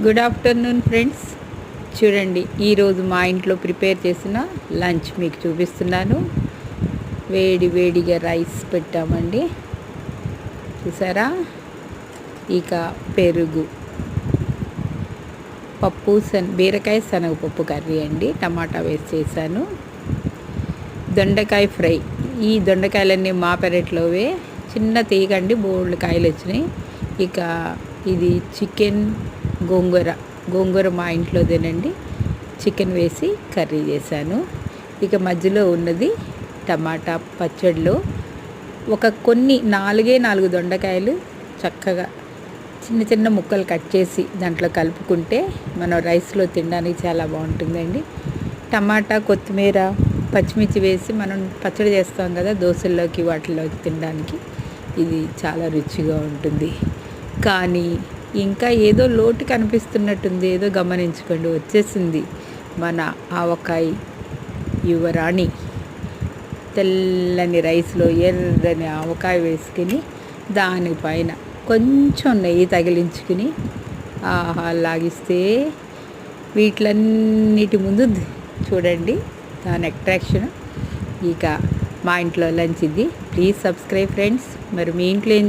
Good afternoon friends. చూడండి, ఈరోజు మా ఇంట్లో ప్రిపేర్ చేసిన లంచ్ మీకు చూపిస్తున్నాను. వేడి వేడిగా రైస్ పెట్టామండి, చూసారా. ఇక పెరుగు, పప్పు బీరకాయ శనగపప్పు కర్రీ అండి, టమాటా వేసి చేశాను. దొండకాయ ఫ్రై. ఈ దొండకాయలన్నీ మా పెరట్లోవే, చిన్న తీగండి, బోల్డ్ కాయలు వచ్చినాయి. ఇక ఇది చికెన్ గోంగూర మా ఇంట్లోదేనండి. చికెన్ వేసి కర్రీ చేశాను. ఇక మధ్యలో ఉన్నది టమాటా పచ్చడిలో కొన్ని 4 దొండకాయలు చక్కగా చిన్న చిన్న ముక్కలు కట్ చేసి దాంట్లో కలుపుకుంటే మనం రైస్లో తినడానికి చాలా బాగుంటుందండి. టమాటా, కొత్తిమీర, పచ్చిమిర్చి వేసి మనం పచ్చడి చేస్తాం కదా, దోశల్లోకి వాటిలోకి తినడానికి ఇది చాలా రుచిగా ఉంటుంది. కానీ ఇంకా ఏదో లోటు కనిపిస్తున్నట్టుంది, ఏదో గమనించుకోండి. వచ్చేసింది మన ఆవకాయ యువరాణి. తెల్లని రైస్లో ఎర్రని ఆవకాయ వేసుకుని దానిపైన కొంచెం నెయ్యి తగిలించుకుని లాగిస్తే వీటిలన్నిటి ముందు చూడండి దాని అట్రాక్షన్. ఇక మా ఇంట్లో లంచ్ ఇది. Please subscribe friends. మరి మీ ఇంట్లో ఏం